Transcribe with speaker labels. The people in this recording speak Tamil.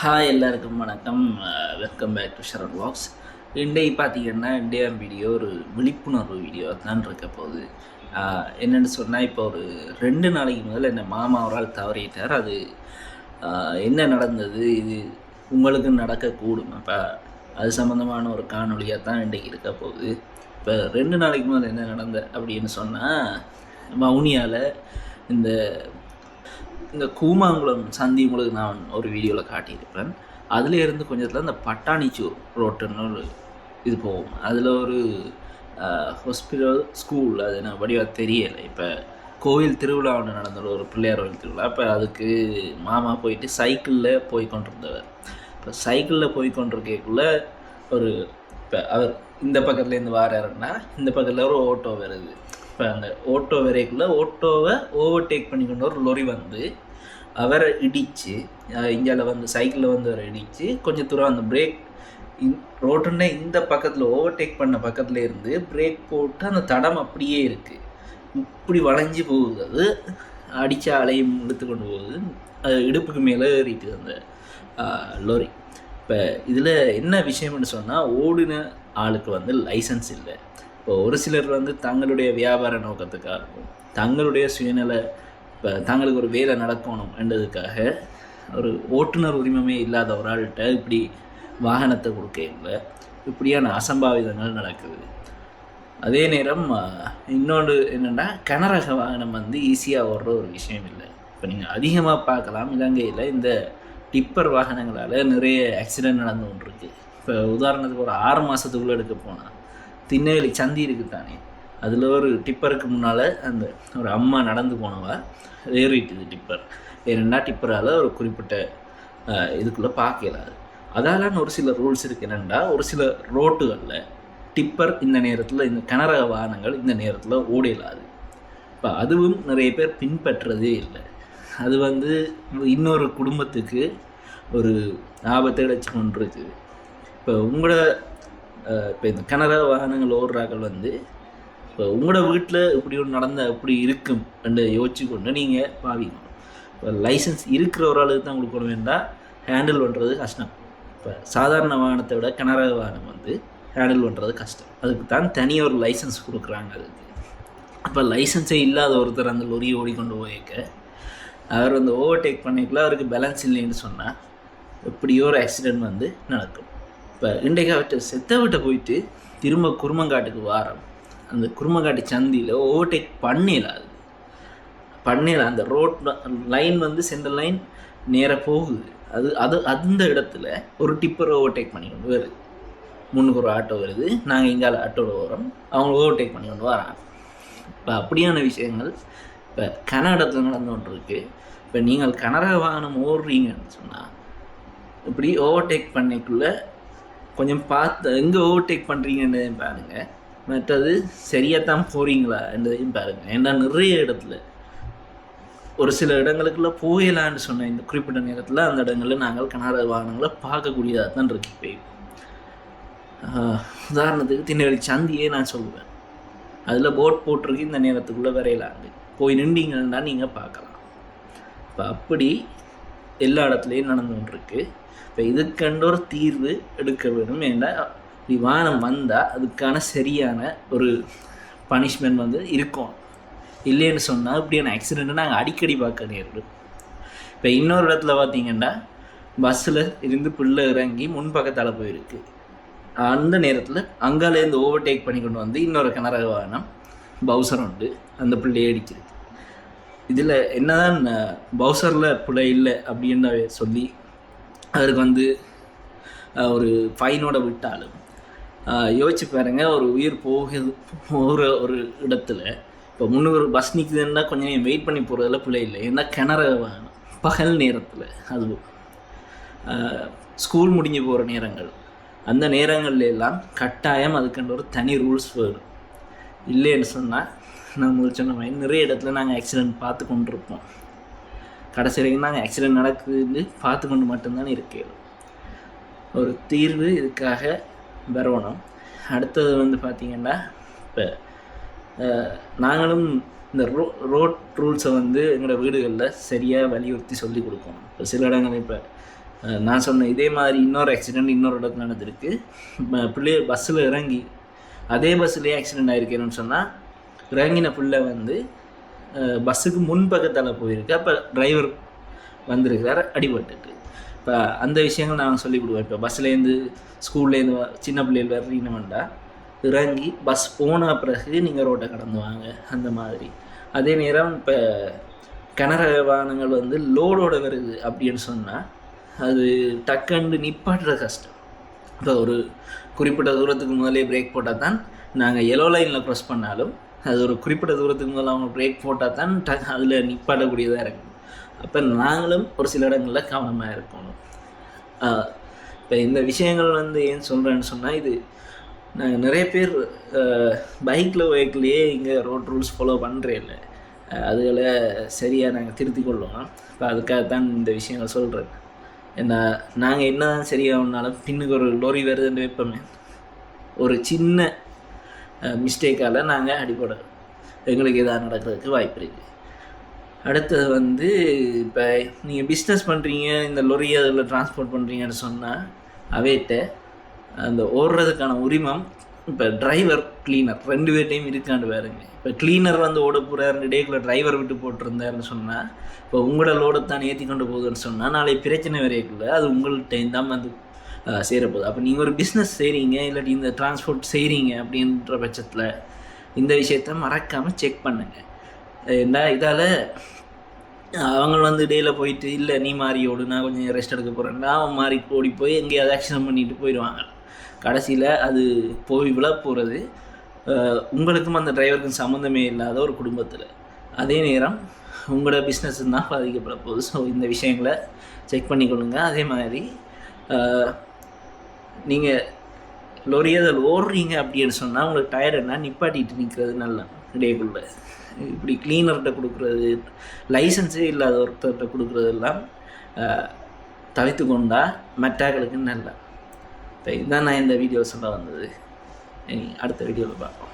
Speaker 1: ஹாய் எல்லாருக்கும் வணக்கம். Welcome back to Sharat walks. இன்றைக்கு பார்த்தீங்கன்னா இந்தியா வீடியோ ஒரு விழிப்புணர்வு வீடியோ தான் இருக்க போகுது. என்னென்னு சொன்னால், இப்போ ஒரு 2 நாளைக்கு முதல் என்ன மாமா அவரால் தவறிட்டார். அது என்ன நடந்தது, இது உங்களுக்கு நடக்கக்கூடும். அப்போ அது சம்மந்தமான ஒரு காணொலியாக தான் இன்றைக்கு இருக்க போகுது. இப்போ 2 நாளைக்கு முதல் என்ன நடந்த அப்படின்னு சொன்னால், வவுனியாவில் இந்த இந்த கூமாங்குளம் சந்தி உங்களுக்கு நான் ஒரு வீடியோவில் காட்டியிருப்பேன். அதில் இருந்து கொஞ்சத்தில் இந்த பட்டாணிச்சூர் ரோட்டுன்னு ஒரு இது போகும். அதில் ஒரு ஹாஸ்பிட்டல் ஸ்கூல், அது எனக்கு வடிவாக தெரியலை. இப்போ கோவில் திருவிழா ஒன்று நடந்த ஒரு பிள்ளையார் கோவில் திருவிழா. இப்போ அதுக்கு மாமா போயிட்டு சைக்கிளில் போய் கொண்டிருந்தவர். இப்போ சைக்கிளில் போய் கொண்டிருக்கக்குள்ளே ஒரு இப்போ அவர் இந்த பக்கத்துலேருந்து வாராருன்னா இந்த பக்கத்தில் ஒரு ஓட்டோ வருது. இப்போ அந்த ஓட்டோ வரைக்குள்ளே ஓட்டோவை ஓவர்டேக் பண்ணி கொண்டு ஒரு லொரி வந்து அவரை இடித்து, இந்தியாவில் வந்து சைக்கிளில் வந்து அவரை இடித்து கொஞ்சம் தூரம் அந்த பிரேக் ரோட்டுன்னே இந்த பக்கத்தில் ஓவர்டேக் பண்ண பக்கத்தில் இருந்து பிரேக் போட்டு அந்த தடம் அப்படியே இருக்குது. இப்படி வளைஞ்சி போகுது. அது அடித்த அலையும் இழுத்து கொண்டு போகுது. அது இடுப்புக்கு மேலே ஏறிட்டு அந்த லொரி. இப்போ இதில் என்ன விஷயம்னு சொன்னால், ஓடின ஆளுக்கு வந்து லைசன்ஸ் இல்லை. இப்போ ஒரு சிலர் வந்து தங்களுடைய வியாபார நோக்கத்துக்காகவும் தங்களுடைய சுயநல, இப்போ தங்களுக்கு ஒரு வேலை நடக்கணும் என்றதுக்காக ஒரு ஓட்டுநர் உரிமமே இல்லாத ஒரு ஆள்கிட்ட இப்படி வாகனத்தை கொடுக்கல இப்படியான அசம்பாவிதங்கள் நடக்குது. அதே நேரம் இன்னொன்று என்னென்னா, கனரக வாகனம் வந்து ஈஸியாக ஓடுற ஒரு விஷயம் இல்லை. இப்போ நீங்கள் அதிகமாக பார்க்கலாம், இலங்கையில் இந்த டிப்பர் வாகனங்களால் நிறைய ஆக்சிடெண்ட் நடந்து கொண்டிருக்கு. இப்போ உதாரணத்துக்கு ஒரு 6 மாதத்துக்குள்ளே எடுக்க போனால் திண்ணவேலி சந்தி இருக்குது தானே, அதில் ஒரு டிப்பருக்கு முன்னால் அந்த ஒரு அம்மா நடந்து போனவா ஏறிட்டுது டிப்பர். ஏன்னா டிப்பரால் ஒரு குறிப்பிட்ட இதுக்குள்ளே பார்க்கலாது. அதாலான ஒரு சில ரூல்ஸ் இருக்குது. என்னென்னா, ஒரு சில ரோட்டுகளில் டிப்பர் இந்த நேரத்தில், இந்த கனரக வாகனங்கள் இந்த நேரத்தில் ஓடிலாது. இப்போ அதுவும் நிறைய பேர் பின்பற்றதே இல்லை. அது வந்து இன்னொரு குடும்பத்துக்கு ஒரு ஆபத்தை அடைச்சி கொண்டிருக்கு. இப்போ உங்களோட இப்போ இந்த கனரக வாகனங்கள் ஓடுறாக்கள் வந்து இப்போ உங்களோட வீட்டில் இப்படி ஒன்று நடந்தால் எப்படி இருக்கும் என்று யோசிச்சு கொண்டு நீங்கள் பாவிக்கணும். இப்போ லைசன்ஸ் இருக்கிற ஒரு ஆளுக்கு தான் கொடுக்கணும். வேண்டாம், ஹேண்டில் பண்ணுறது கஷ்டம். இப்போ சாதாரண வாகனத்தை விட கனரக வாகனம் வந்து ஹேண்டில் பண்ணுறது கஷ்டம். அதுக்கு தான் தனியாக ஒரு லைசன்ஸ் கொடுக்குறாங்க. அதுக்கு அப்போ லைசன்ஸே இல்லாத ஒருத்தர் அந்த லொரியை ஓடிக்கொண்டு போயிருக்க, அவர் வந்து ஓவர்டேக் பண்ணிக்கலாம், அவருக்கு பேலன்ஸ் இல்லைன்னு சொன்னால் எப்படியோ ஒரு ஆக்சிடெண்ட் வந்து நடக்கும். இப்போ இன்றைக்கு அவர்கிட்ட செத்தவர்கிட்ட போயிட்டு திரும்ப குருமங்காட்டுக்கு வாரம், அந்த குருமங்காட்டு சந்தியில் ஓவர்டேக் பண்ணல. அந்த ரோட் லைன் வந்து சென்ட்ரல் லைன் நேராக போகுது. அந்த இடத்துல ஒரு டிப்பர் ஓவர்டேக் பண்ணி கொண்டு வருது. முன்னுக்கு ஒரு ஆட்டோ வருது, நாங்கள் இங்கால ஆட்டோவில் வரோம், அவங்க ஓவர்டேக் பண்ணி கொண்டு வராங்க. இப்போ அப்படியான விஷயங்கள் இப்போ கனடாத்தில் நடந்து கொண்டு இருக்குது. இப்போ நீங்கள் கனரக வாகனம் ஓடுறீங்கன்னு சொன்னால் இப்படி ஓவர்டேக் பண்ணிக்குள்ளே கொஞ்சம் பார்த்து எங்கே ஓவர்டேக் பண்ணுறீங்கன்றதையும் பாருங்கள். மற்றது சரியாக தான் போகிறீங்களா என்றதையும் பாருங்கள். ஏன்னா நிறைய இடத்துல ஒரு சில இடங்களுக்குள்ள போகலான்னு சொன்ன இந்த குறிப்பிட்ட நேரத்தில் அந்த இடங்களில் நாங்கள் கனரக வாகனங்களை பார்க்கக்கூடியதாக தான் இருக்கு. இப்போ உதாரணத்துக்கு திண்ணவேலி சந்தியே நான் சொல்லுவேன், அதில் போட் போட்டிருக்கு, இந்த நேரத்துக்குள்ளே வரையலாண்டு போய் நின்றீங்கன்னா நீங்கள் பார்க்கலாம். இப்போ அப்படி எல்லா இடத்துலையும் நடந்து கொண்டிருக்கு. இப்போ இதுக்கண்டு ஒரு தீர்வு எடுக்க வேணும். ஏன்னா வாகனம் வந்தால் அதுக்கான சரியான ஒரு பனிஷ்மெண்ட் வந்து இருக்கும். இல்லைன்னு சொன்னால் இப்படியான ஆக்சிடெண்ட்டை நாங்கள் அடிக்கடி பார்க்க நேரிடும். இப்போ இன்னொரு இடத்துல பார்த்தீங்கன்னா, பஸ்ஸில் இருந்து பிள்ளை இறங்கி முன்பக்கத்தால் போயிருக்கு. அந்த நேரத்தில் அங்காலேருந்து ஓவர்டேக் பண்ணி கொண்டு வந்து இன்னொரு கனரக வாகனம் பவுசர் உண்டு அந்த பிள்ளையை அடிக்கிறது. இதில் என்னதான் பவுசரில் பிள்ளை இல்லை அப்படின்னு சொல்லி அவருக்கு வந்து ஒரு ஃபைனோட விட்டாலும் யோசிச்சு பாருங்கள், ஒரு உயிர் போகிற ஒரு இடத்துல இப்போ 300 பஸ் நிற்குதுன்னா கொஞ்சம் வெயிட் பண்ணி போகிறதுல பிள்ளை இல்லை. ஏன்னா கிணறு வாகனம் பகல் நேரத்தில், அதுவும் ஸ்கூல் முடிஞ்சு போகிற நேரங்கள், அந்த நேரங்கள்ல எல்லாம் கட்டாயம் அதுக்குன்ற ஒரு தனி ரூல்ஸ் வரும். இல்லைன்னு சொன்னால் நம்ம சொன்ன மாதிரி நிறைய இடத்துல நாங்கள் ஆக்சிடெண்ட் பார்த்து கொண்டு இருப்போம். கடைசி வரைக்கும் நாங்கள் ஆக்சிடெண்ட் நடக்குதுன்னு பார்த்து கொண்டு மட்டும்தான் இருக்கோம். ஒரு தீர்வு இதுக்காக வரணும். அடுத்தது வந்து பார்த்திங்கன்னா, இப்போ நாங்களும் இந்த ரோட் ரூல்ஸை வந்து எங்களோட வீடுகளில் சரியாக வலியுறுத்தி சொல்லி கொடுக்கணும். இப்போ சில இடங்கள் இப்போ நான் சொன்னேன் இதே மாதிரி இன்னொரு ஆக்சிடெண்ட் இன்னொரு இடத்துல நடந்திருக்கு. பிள்ளைய பஸ்ஸில் இறங்கி அதே பஸ்ஸுலேயே ஆக்சிடெண்ட் ஆகிருக்கேன்னு சொன்னால் இறங்கின பிள்ளை வந்து பஸ்ஸுக்கு முன்பக்கத்தால் போயிருக்கு. அப்போ டிரைவர் வந்திருக்கார் அடிபட்டுட்டு. இப்போ அந்த விஷயங்கள் நான் சொல்லிவிடுவேன். இப்போ பஸ்ஸுலேருந்து ஸ்கூல்லேருந்து சின்ன பிள்ளைகள் வர்றீங்கன்னாண்டா இறங்கி பஸ் போன பிறகு நீங்கள் ரோட்டை கடந்து வாங்க அந்த மாதிரி. அதே நேரம் இப்போ கனரக வாகனங்கள் வந்து லோடோடு வருது அப்படின்னு சொன்னால் அது டக்குன்னு நிப்பாட்டுற கஷ்டம். இப்போ ஒரு குறிப்பிட்ட தூரத்துக்கு முதலே பிரேக் போட்டால் தான் நாங்கள் எல்லோ லைனில் க்ராஸ் பண்ணாலும் அது ஒரு குறிப்பிட்ட தூரத்துக்கு முதல்ல அவங்க பிரேக் போட்டால் தான் அதில் நிப்பாட்டக்கூடியதாக இருக்கும். அப்போ நாங்களும் ஒரு சில இடங்களில் கவனமாக இருக்கணும். இப்போ இந்த விஷயங்கள் வந்து ஏன் சொல்கிறேன்னு சொன்னால் இது நாங்கள் நிறைய பேர் பைக்கில் ஒய்க்கிலேயே இங்கே ரோட் ரூல்ஸ் ஃபாலோ பண்ணுறேன். அதுகளை சரியாக நாங்கள் திருத்தி கொள்ளுவோம். இப்போ அதுக்காகத்தான் இந்த விஷயங்கள் சொல்கிறேன். ஏன்னா நாங்கள் என்ன தான் சரியாகனாலும் பின்னுக்கு ஒரு லோரி வருதுன்னு வைப்போமே, ஒரு சின்ன மிஸ்டேக்கால் நாங்கள் அடிப்படை எங்களுக்கு எதாவது நடக்கிறதுக்கு வாய்ப்பு இருக்குது. அடுத்தது வந்து இப்போ நீங்கள் பிஸ்னஸ் பண்ணுறீங்க, இந்த லொரி அதில் டிரான்ஸ்போர்ட் பண்ணுறீங்கன்னு சொன்னால் அவைகிட்ட அந்த ஓடுறதுக்கான உரிமம் இப்போ டிரைவர் கிளீனர் 2 பேர்டையும் இருக்காண்டு பாருங்க. இப்போ கிளீனர் வந்து ஓட போகிறாரு டேக்குள்ள டிரைவர் விட்டு போட்டிருந்தாருன்னு சொன்னால் இப்போ உங்களோட லோடைத்தான் ஏற்றி கொண்டு போகுதுன்னு சொன்னால் நாளை பிரச்சனை வரைக்குள்ள அது உங்கள்கிட்ட தான் வந்து சேரப்போகுது. அப்போ நீங்கள் ஒரு பிஸ்னஸ் செய்கிறீங்க இல்லாட்டி இந்த டிரான்ஸ்போர்ட் செய்கிறீங்க அப்படின்ற பட்சத்தில் இந்த விஷயத்த மறக்காமல் செக் பண்ணுங்கள். ஏன்னா இதால் அவங்க வந்து டேயில் போயிட்டு இல்லை நீ மாறி ஓடு நான் கொஞ்சம் ரெஸ்ட் எடுக்க போகிறேன்னா அவன் மாறி ஓடி போய் எங்கேயாவது ஆக்சிடென்ட் பண்ணிட்டு போயிடுவாங்க. கடைசியில் அது போய் விழ போகிறது உங்களுக்கும் அந்த டிரைவருக்கும் சம்மந்தமே இல்லாத ஒரு குடும்பத்தில். அதே நேரம் உங்களோட பிஸ்னஸ் தான் பாதிக்கப்பட போகுது. ஸோ இந்த விஷயங்களை செக் பண்ணிக்கொள்ளுங்க. அதே மாதிரி நீங்கள் லொரியதில் ஓடுறீங்க அப்படின்னு சொன்னால் உங்களுக்கு டயர்டுன்னா நிப்பாட்டிட்டு நிற்கிறது நல்லா டேக்குள்ளே. இப்படி கிளீனர்கிட்ட கொடுக்குறது, லைசன்ஸே இல்லாத ஒருத்தர்கிட்ட கொடுக்குறதெல்லாம் தவிர்த்து கொண்டால் மெட்டாக்களுக்கு நல்லா. இதுதான் நான் இந்த வீடியோ சொல்ல வந்தது. அடுத்த வீடியோவில் பார்ப்போம்.